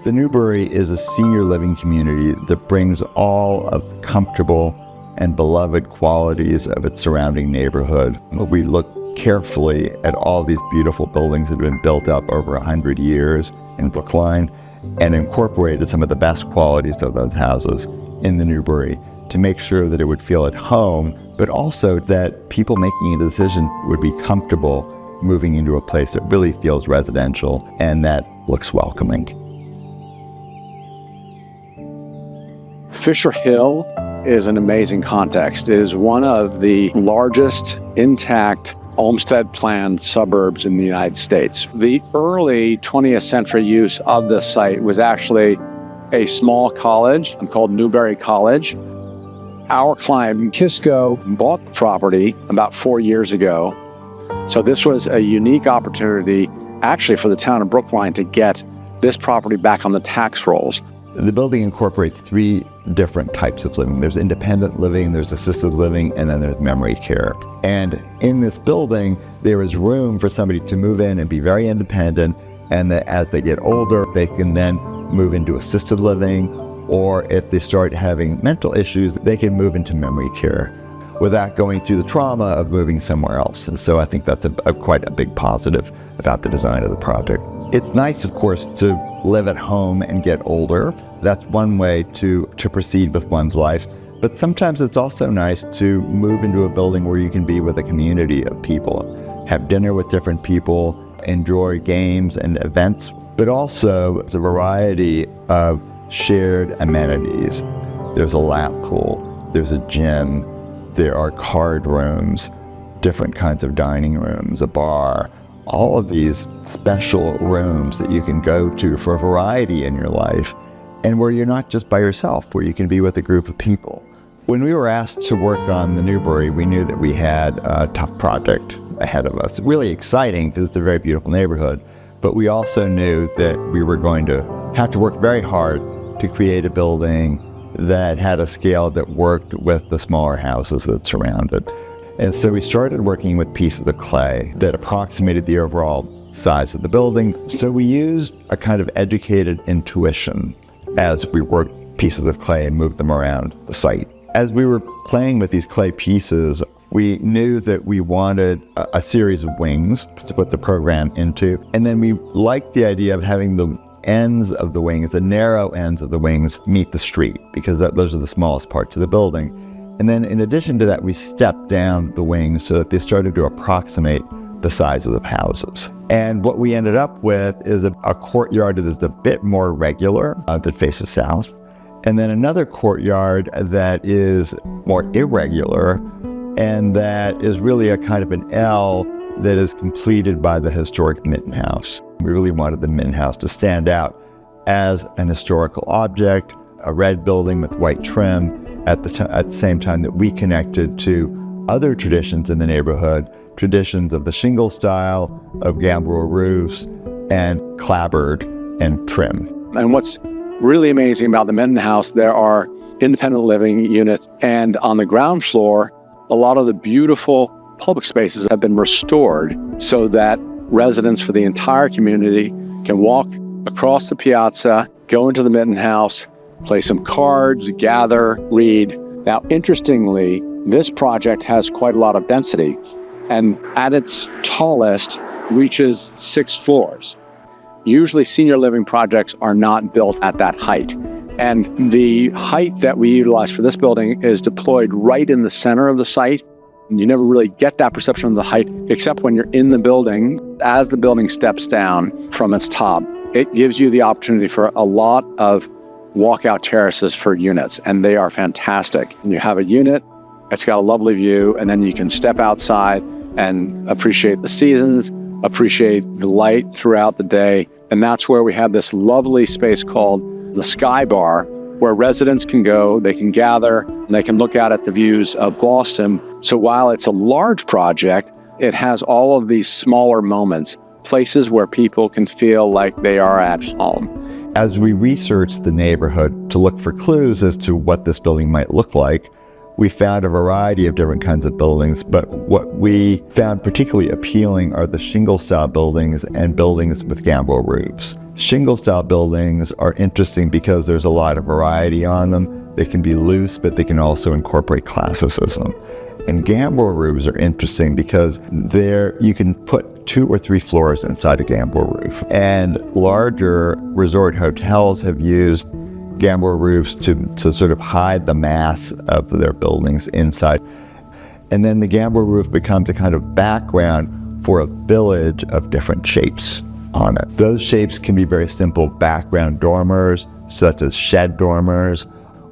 The Newbury is a senior living community that brings all of the comfortable and beloved qualities of its surrounding neighborhood. We look carefully at all these beautiful buildings that have been built up over 100 years in Brookline and incorporated some of the best qualities of those houses in the Newbury to make sure that it would feel at home, but also that people making a decision would be comfortable moving into a place that really feels residential and that looks welcoming. Fisher Hill is an amazing context. It is one of the largest intact Olmsted-planned suburbs in the United States. The early 20th century use of this site was actually a small college called Newbury College. Our client, Kisco, bought the property about 4 years ago. So this was a unique opportunity actually for the town of Brookline to get this property back on the tax rolls. The building incorporates 3 different types of living. There's independent living, there's assisted living, and then there's memory care. And in this building, there is room for somebody to move in and be very independent, and that as they get older, they can then move into assisted living, or if they start having mental issues, they can move into memory care without going through the trauma of moving somewhere else. And so I think that's quite a big positive about the design of the project. It's nice, of course, to live at home and get older. That's one way to proceed with one's life. But sometimes it's also nice to move into a building where you can be with a community of people, have dinner with different people, enjoy games and events, but also a variety of shared amenities. There's a lap pool, there's a gym, there are card rooms, different kinds of dining rooms, a bar, all of these special rooms that you can go to for a variety in your life, and where you're not just by yourself, where you can be with a group of people. When we were asked to work on the Newbury, we knew that we had a tough project ahead of us. Really exciting because it's a very beautiful neighborhood, but we also knew that we were going to have to work very hard to create a building that had a scale that worked with the smaller houses that surround it. And so we started working with pieces of clay that approximated the overall size of the building. So we used a kind of educated intuition as we worked pieces of clay and moved them around the site. As we were playing with these clay pieces, we knew that we wanted a series of wings to put the program into. And then we liked the idea of having the ends of the wings, the narrow ends of the wings, meet the street, because those are the smallest parts of the building. And then in addition to that, we stepped down the wings so that they started to approximate the size of the houses. And what we ended up with is a courtyard that is a bit more regular, that faces south. And then another courtyard that is more irregular, and that is really a kind of an L that is completed by the historic Mitton House. We really wanted the Mitton House to stand out as an historical object, a red building with white trim, at the same time that we connected to other traditions in the neighborhood, traditions of the shingle style, of gambrel roofs, and clapboard and trim. And what's really amazing about the Mitton House, there are independent living units, and on the ground floor, a lot of the beautiful public spaces have been restored so that residents for the entire community can walk across the piazza, go into the Mitton House, play some cards, gather, read. Now, interestingly, this project has quite a lot of density, and at its tallest reaches 6 floors. Usually senior living projects are not built at that height. And the height that we utilize for this building is deployed right in the center of the site. And you never really get that perception of the height, except when you're in the building. As the building steps down from its top, it gives you the opportunity for a lot of walkout terraces for units, and they are fantastic. And you have a unit, it's got a lovely view, and then you can step outside and appreciate the seasons, appreciate the light throughout the day. And that's where we have this lovely space called the Sky Bar, where residents can go, they can gather, and they can look out at the views of Boston. So while it's a large project, it has all of these smaller moments, places where people can feel like they are at home. As we researched the neighborhood to look for clues as to what this building might look like, We found a variety of different kinds of buildings, but what we found particularly appealing are the shingle-style buildings and buildings with gambrel roofs. Shingle-style buildings are interesting because there's a lot of variety on them. They can be loose, but they can also incorporate classicism. And gambrel roofs are interesting because you can put 2 or 3 floors inside a gambrel roof. And larger resort hotels have used gambrel roofs to sort of hide the mass of their buildings inside. And then the gambrel roof becomes a kind of background for a village of different shapes on it. Those shapes can be very simple background dormers, such as shed dormers,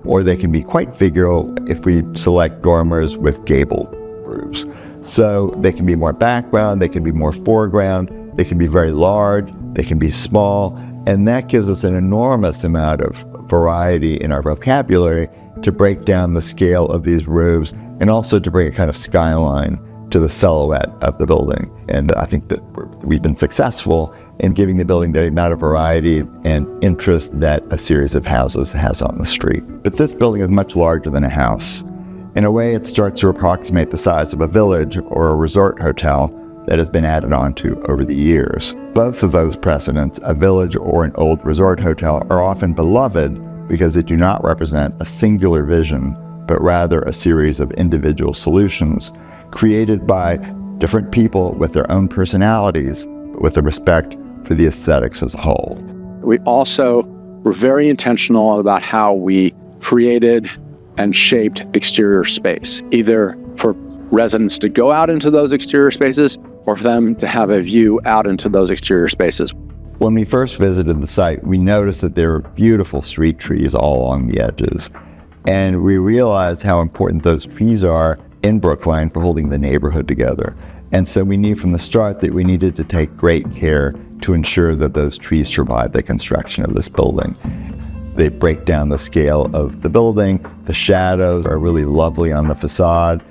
or they can be quite figural if we select dormers with gable roofs. So they can be more background, they can be more foreground, they can be very large, they can be small, and that gives us an enormous amount of variety in our vocabulary to break down the scale of these roofs and also to bring a kind of skyline to the silhouette of the building. And I think that we've been successful in giving the building the amount of variety and interest that a series of houses has on the street. But this building is much larger than a house. In a way, it starts to approximate the size of a village or a resort hotel that has been added onto over the years. Both of those precedents, a village or an old resort hotel, are often beloved because they do not represent a singular vision, but rather a series of individual solutions created by different people with their own personalities, but with a respect for the aesthetics as a whole. We also were very intentional about how we created and shaped exterior space, either for residents to go out into those exterior spaces or for them to have a view out into those exterior spaces. When we first visited the site, we noticed that there were beautiful street trees all along the edges. And we realized how important those trees are in Brookline for holding the neighborhood together. And so we knew from the start that we needed to take great care to ensure that those trees survive the construction of this building. They break down the scale of the building, the shadows are really lovely on the facade,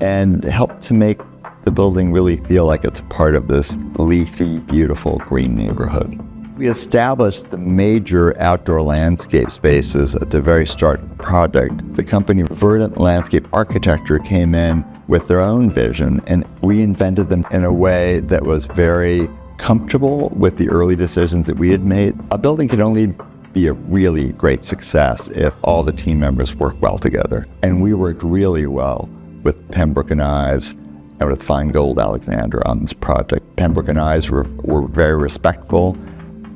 and help to make the building really feel like it's part of this leafy, beautiful green neighborhood. We established the major outdoor landscape spaces at the very start of the project. The company Verdant Landscape Architecture came in with their own vision, and we invented them in a way that was very comfortable with the early decisions that we had made. A building can only be a really great success if all the team members work well together. And we worked really well with Pembrooke and Ives and with Finegold Alexander on this project. Pembrooke and Ives were very respectful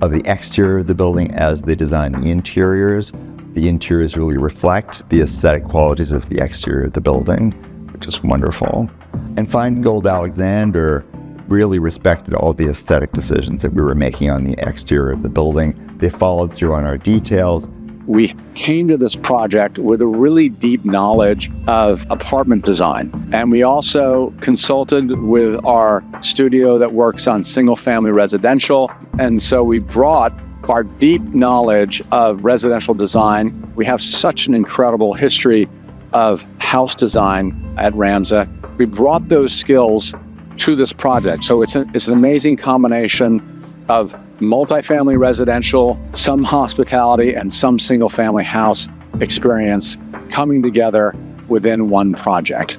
of the exterior of the building as they designed the interiors. The interiors really reflect the aesthetic qualities of the exterior of the building, which is wonderful. And Finegold Alexander really respected all the aesthetic decisions that we were making on the exterior of the building. They followed through on our details. We came to this project with a really deep knowledge of apartment design. And we also consulted with our studio that works on single-family residential. And so we brought our deep knowledge of residential design. We have such an incredible history of house design at RAMSA. We brought those skills to this project. So it's an amazing combination of multifamily residential, some hospitality, and some single-family house experience coming together within one project.